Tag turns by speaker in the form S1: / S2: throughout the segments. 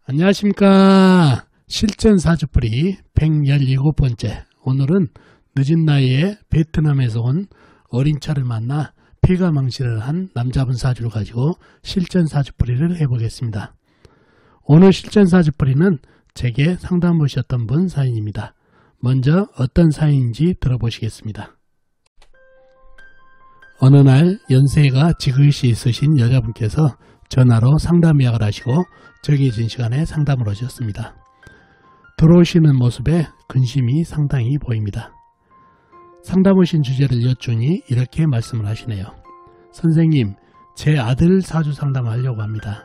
S1: 안녕하십니까. 실전사주풀이 117번째. 오늘은 늦은 나이에 베트남에서 온 어린 차를 만나 폐가망신을 한 남자분 사주를 가지고 실전사주풀이를 해보겠습니다. 오늘 실전사주풀이는 제게 상담 오셨던 분 사연입니다. 먼저 어떤 사연인지 들어보시겠습니다. 어느 날 연세가 지그시 있으신 여자분께서 전화로 상담 예약을 하시고 정해진 시간에 상담을 오셨습니다. 들어오시는 모습에 근심이 상당히 보입니다. 상담 오신 주제를 여쭈니 이렇게 말씀을 하시네요. 선생님, 제 아들 사주 상담하려고 합니다.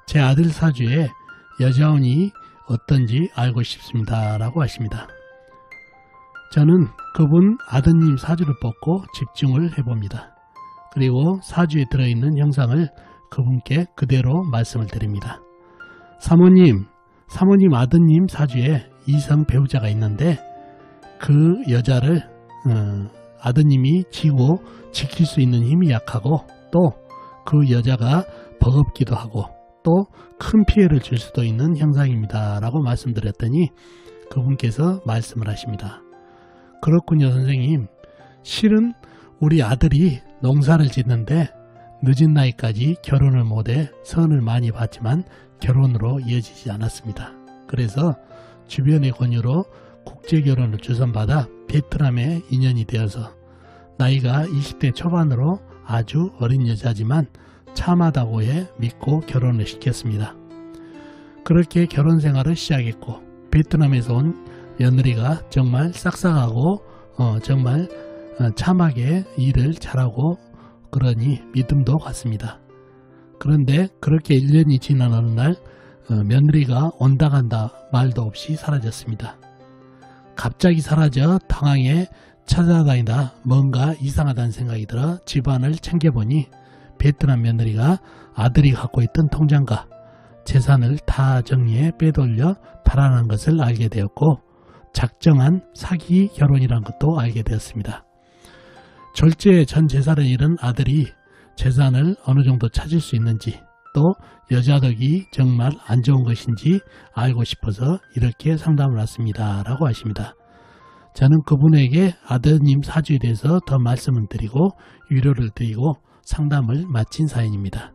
S1: 제 아들 사주에 여자운이 어떤지 알고 싶습니다. 라고 하십니다. 저는 그분 아드님 사주를 뽑고 집중을 해봅니다. 그리고 사주에 들어있는 형상을 그분께 그대로 말씀을 드립니다. 사모님 아드님 사주에 이성 배우자가 있는데 그 여자를 아드님이 지고 지킬 수 있는 힘이 약하고 또 그 여자가 버겁기도 하고 또 큰 피해를 줄 수도 있는 형상입니다. 라고 말씀드렸더니 그분께서 말씀을 하십니다. 그렇군요, 선생님. 실은 우리 아들이 농사를 짓는데 늦은 나이까지 결혼을 못해 선을 많이 받지만 결혼으로 이어지지 않았습니다. 그래서 주변의 권유로 국제결혼을 주선받아 베트남에 인연이 되어서 나이가 20대 초반으로 아주 어린 여자지만 참하다고 해 믿고 결혼을 시켰습니다. 그렇게 결혼 생활을 시작했고 베트남에서 온 며느리가 정말 싹싹하고 정말 참하게 일을 잘하고 그러니 믿음도 갔습니다. 그런데 그렇게 1년이 지난 어느 날 며느리가 온다 간다 말도 없이 사라졌습니다. 갑자기 사라져 당황해 찾아다니다 뭔가 이상하다는 생각이 들어 집안을 챙겨보니 베트남 며느리가 아들이 갖고 있던 통장과 재산을 다 정리해 빼돌려 달아난 것을 알게 되었고 작정한 사기 결혼이란 것도 알게 되었습니다. 졸지에 전 재산을 잃은 아들이 재산을 어느 정도 찾을 수 있는지 또 여자 덕이 정말 안 좋은 것인지 알고 싶어서 이렇게 상담을 왔습니다. 라고 하십니다. 저는 그분에게 아드님 사주에 대해서 더 말씀을 드리고 위로를 드리고 상담을 마친 사연입니다.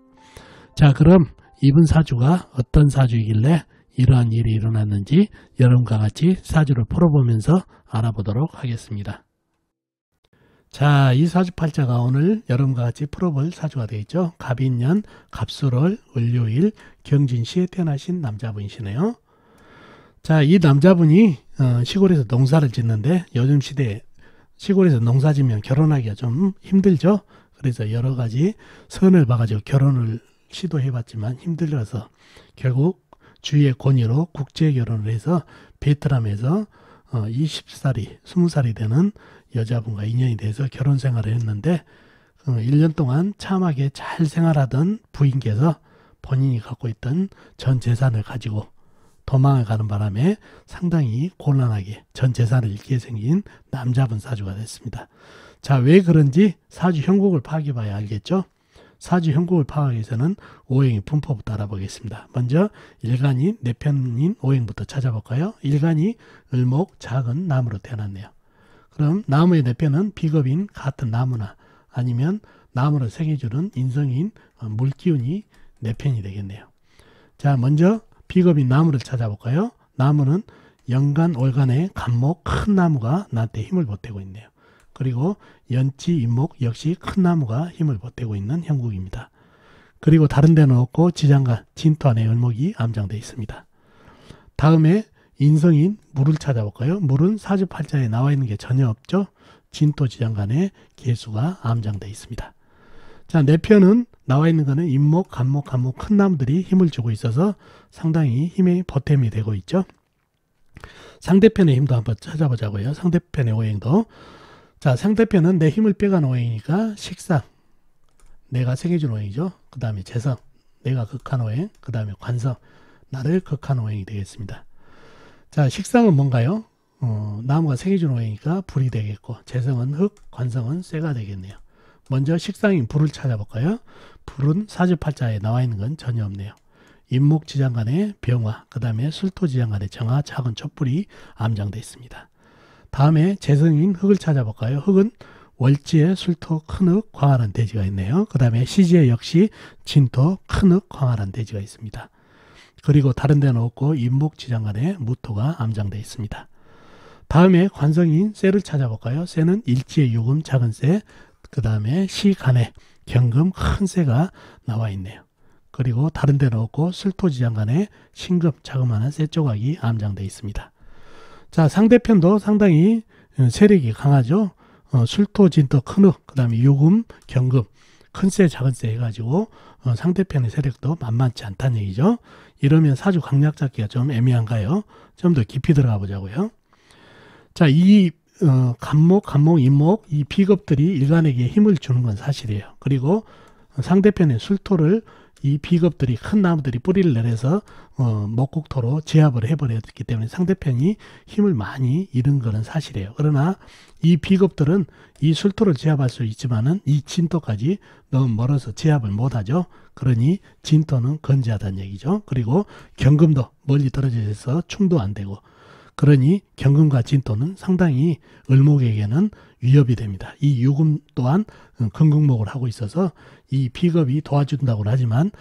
S1: 자, 그럼 이분 사주가 어떤 사주이길래 이러한 일이 일어났는지 여러분과 같이 사주를 풀어보면서 알아보도록 하겠습니다. 자, 이 사주팔자가 오늘 여러분과 같이 풀어볼 사주가 되겠죠. 갑인년, 갑술월, 을요일, 경진시에 태어나신 남자분이시네요. 자, 이 남자분이 시골에서 농사를 짓는데 요즘 시대에 시골에서 농사 짓면 결혼하기가 좀 힘들죠. 그래서 여러 가지 선을 봐가지고 결혼을 시도해봤지만 힘들어서 결국 주위의 권유로 국제 결혼을 해서 베트남에서 20살이 되는 여자분과 인연이 돼서 결혼 생활을 했는데 1년 동안 참하게 잘 생활하던 부인께서 본인이 갖고 있던 전 재산을 가지고 도망을 가는 바람에 상당히 곤란하게 전 재산을 잃게 생긴 남자분 사주가 됐습니다. 자, 왜 그런지 사주 형국을 파악해봐야 알겠죠. 사주 형국을 파악하기 위해서는 오행의 분포부터 알아보겠습니다. 먼저 일간이 내 편인 오행부터 찾아볼까요? 일간이 을목, 작은 나무로 태어났네요. 그럼 나무의 내 편은 비겁인 같은 나무나 아니면 나무를 생해주는 인성인 물기운이 내 편이 되겠네요. 자, 먼저 비겁인 나무를 찾아볼까요? 나무는 연간, 월간에 간목, 큰 나무가 나한테 힘을 보태고 있네요. 그리고 연치, 인목 역시 큰 나무가 힘을 보태고 있는 형국입니다. 그리고 다른 데는 없고 지장간, 진토 안에 을목이 암장되어 있습니다. 다음에 인성인 물을 찾아볼까요? 물은 사주팔자에 나와 있는 게 전혀 없죠. 진토 지장간에 개수가 암장되어 있습니다. 자, 내 편은 나와 있는 거는 인목, 간목, 큰 나무들이 힘을 주고 있어서 상당히 힘의 보탬이 되고 있죠. 상대편의 힘도 한번 찾아보자고요. 상대편의 오행도. 자, 상대편은 내 힘을 빼간 오행이니까 식상, 내가 생해준 오행이죠. 그 다음에 재성, 내가 극한 오행, 그 다음에 관성, 나를 극한 오행이 되겠습니다. 자, 식상은 뭔가요? 나무가 생해준 오행이니까 불이 되겠고, 재성은 흙, 관성은 쇠가 되겠네요. 먼저 식상인 불을 찾아볼까요? 불은 사주팔자에 나와 있는 건 전혀 없네요. 임목지장 간의 병화, 그 다음에 술토지장 간의 정화, 작은 촛불이 암장되어 있습니다. 다음에 재성인 흙을 찾아볼까요? 흙은 월지에 술토, 큰흙, 광활한 대지가 있네요. 그 다음에 시지에 역시 진토, 큰흙, 광활한 대지가 있습니다. 그리고 다른 데는 없고 임목지장 간의 무토가 암장되어 있습니다. 다음에 관성인 쇠를 찾아볼까요? 쇠는 일지에 유금, 작은 쇠, 그 다음에 시간에 경금, 큰 쇠가 나와 있네요. 그리고 다른 데는 없고 술토지장 간에 신금, 자그마한 쇠 조각이 암장되어 있습니다. 자, 상대편도 상당히 세력이 강하죠. 술토, 진토, 큰흙, 그 다음에 유금, 경금, 큰세, 작은세 해가지고 상대편의 세력도 만만치 않다는 얘기죠. 이러면 사주 강약 잡기가 좀 애매한가요? 좀 더 깊이 들어가 보자고요. 자, 이 간목, 임목, 이 비겁들이 일간에게 힘을 주는 건 사실이에요. 그리고 상대편의 술토를 이 비겁들이, 큰 나무들이 뿌리를 내려서 목국토로 제압을 해버렸기 때문에 상대편이 힘을 많이 잃은 것은 사실이에요. 그러나 이 비겁들은 이 술토를 제압할 수 있지만은 이 진토까지 너무 멀어서 제압을 못하죠. 그러니 진토는 건재하다는 얘기죠. 그리고 경금도 멀리 떨어져 있어서 충도 안 되고, 그러니 경금과 진토는 상당히 을목에게는 위협이 됩니다. 이 유금 또한 금극목을 하고 있어서 이 비겁이 도와준다고 하지만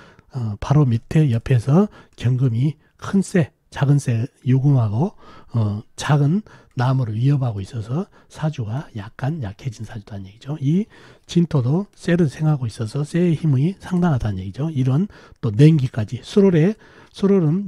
S1: 바로 밑에 옆에서 경금이 큰 쇠, 작은 쇠 유금하고 작은 나무를 위협하고 있어서 사주가 약간 약해진 사주다는 얘기죠. 이 진토도 쇠를 생하고 있어서 쇠의 힘이 상당하다는 얘기죠. 이런 또 냉기까지, 수월은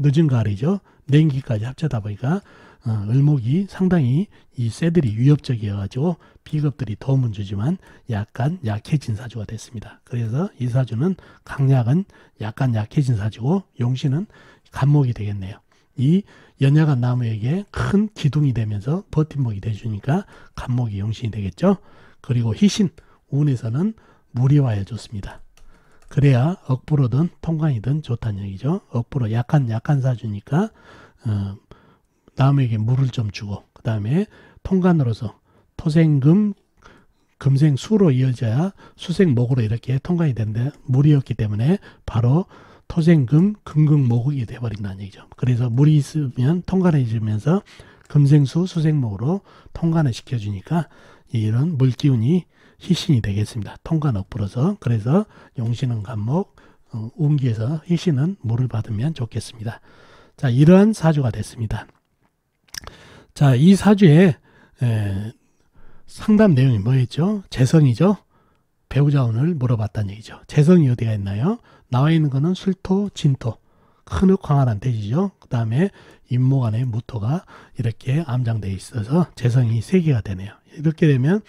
S1: 늦은 가을이죠. 냉기까지 합쳐다 보니까 을목이 상당히 이 쇠들이 위협적이어가지고 비겁들이 도움은 주지만 약간 약해진 사주가 됐습니다. 그래서 이 사주는 강약은 약간 약해진 사주고 용신은 간목이 되겠네요. 이 연약한 나무에게 큰 기둥이 되면서 버팀목이 돼주니까 간목이 용신이 되겠죠. 그리고 희신, 운에서는 무리와야 좋습니다. 그래야 억부로든 통관이든 좋다는 얘기죠. 억부로 약한 사주니까 나무에게 물을 좀 주고, 그 다음에 통관으로서 토생금, 금생수로 이어져야 수생목으로 이렇게 통관이 되는데 물이었기 때문에 바로 토생금, 금극목이 되어버린다는 얘기죠. 그래서 물이 있으면 통관해 주면서 금생수, 수생목으로 통관을 시켜주니까 이런 물기운이 희신이 되겠습니다. 통관 억부로서. 그래서 용신은 간목, 운기에서 희신은 물을 받으면 좋겠습니다. 자, 이러한 사주가 됐습니다. 자, 이 사주의 상담 내용이 뭐였죠? 재성이죠. 배우자운을 물어봤다는 얘기죠. 재성이 어디가 있나요? 나와 있는 거는 술토, 진토, 큰흙, 광활한 대지죠. 그 다음에 임목 안에 무토가 이렇게 암장되어 있어서 재성이 3개가 되네요. 이렇게 되면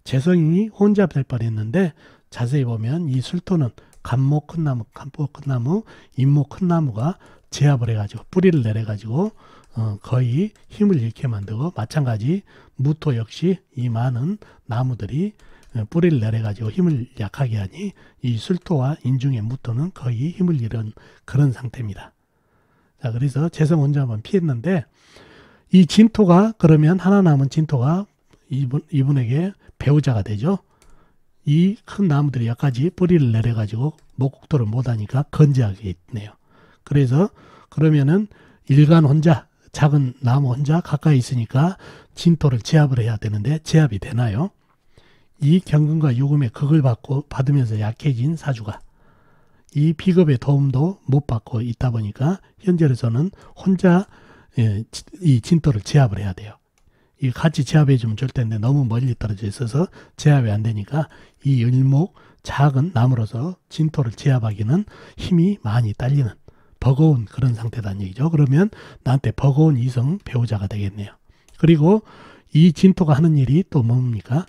S1: 재성이 혼자 될 뻔했는데 자세히 보면 이 술토는 간목 큰 나무, 간목 큰 나무, 임목 큰 나무가 제압을 해가지고 뿌리를 내려가지고 거의 힘을 잃게 만들고, 마찬가지 무토 역시 이 많은 나무들이 뿌리를 내려가지고 힘을 약하게 하니 이 술토와 인중의 무토는 거의 힘을 잃은 그런 상태입니다. 자, 그래서 재성 혼자 한번 피했는데 이 진토가, 그러면 하나 남은 진토가 이분에게 배우자가 되죠. 이 큰 나무들이 여기까지 뿌리를 내려가지고 목국토를 못하니까 건재하게 있네요. 그래서 그러면은 일간 혼자, 작은 나무 혼자 가까이 있으니까 진토를 제압을 해야 되는데 제압이 되나요? 이 경금과 유금의 극을 받으면서 약해진 사주가 이 비겁의 도움도 못 받고 있다 보니까 현재로서는 혼자 이 진토를 제압을 해야 돼요. 이 같이 제압해 주면 좋을 텐데 너무 멀리 떨어져 있어서 제압이 안 되니까 이 을목 작은 나무로서 진토를 제압하기는 힘이 많이 딸리는 버거운 그런 상태다는 얘기죠. 그러면 나한테 버거운 이성 배우자가 되겠네요. 그리고 이 진토가 하는 일이 또 뭡니까?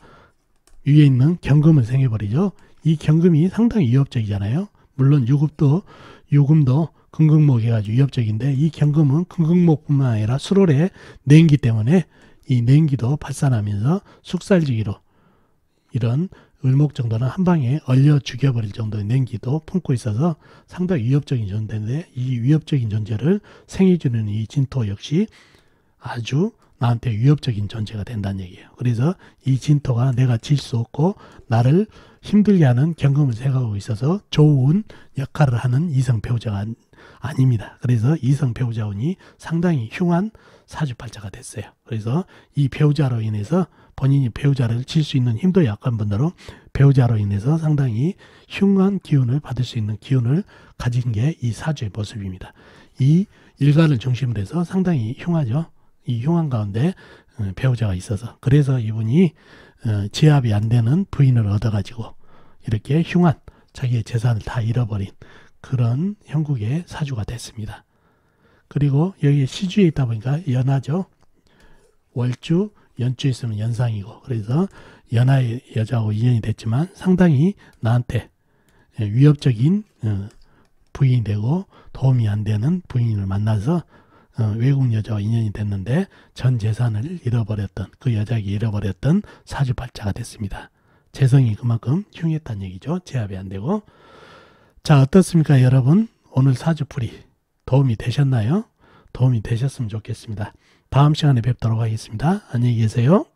S1: 위에 있는 경금을 생해버리죠. 이 경금이 상당히 위협적이잖아요. 물론 유금도 금극목 해가지고 위협적인데 이 경금은 금극목뿐만 아니라 수월의 냉기 때문에 이 냉기도 발산하면서 숙살지기로 이런 을목 정도는 한 방에 얼려 죽여버릴 정도의 냉기도 품고 있어서 상당히 위협적인 존재인데 이 위협적인 존재를 생해주는 이 진토 역시 아주 나한테 위협적인 존재가 된다는 얘기예요. 그래서 이 진토가 내가 질 수 없고 나를 힘들게 하는 경금을 세가고 있어서 좋은 역할을 하는 이성 배우자가 아닙니다. 그래서 이성 배우자운이 상당히 흉한 사주팔자가 됐어요. 그래서 이 배우자로 인해서 본인이 배우자를 질 수 있는 힘도 약한 분들은 배우자로 인해서 상당히 흉한 기운을 받을 수 있는 기운을 가진 게 이 사주의 모습입니다. 이 일간을 중심으로 해서 상당히 흉하죠. 이 흉한 가운데 배우자가 있어서 그래서 이분이 제압이 안 되는 부인을 얻어가지고 이렇게 흉한 자기의 재산을 다 잃어버린 그런 형국의 사주가 됐습니다. 그리고 여기 시주에 있다 보니까 연하죠. 월주, 연주에 있으면 연상이고 그래서 연하의 여자하고 인연이 됐지만 상당히 나한테 위협적인 부인이 되고 도움이 안 되는 부인을 만나서 외국 여자와 인연이 됐는데 전 재산을 잃어버렸던 그 여자에게 잃어버렸던 사주팔자가 됐습니다. 재성이 그만큼 흉했다는 얘기죠. 제압이 안 되고. 자, 어떻습니까 여러분? 오늘 사주풀이 도움이 되셨나요? 도움이 되셨으면 좋겠습니다. 다음 시간에 뵙도록 하겠습니다. 안녕히 계세요.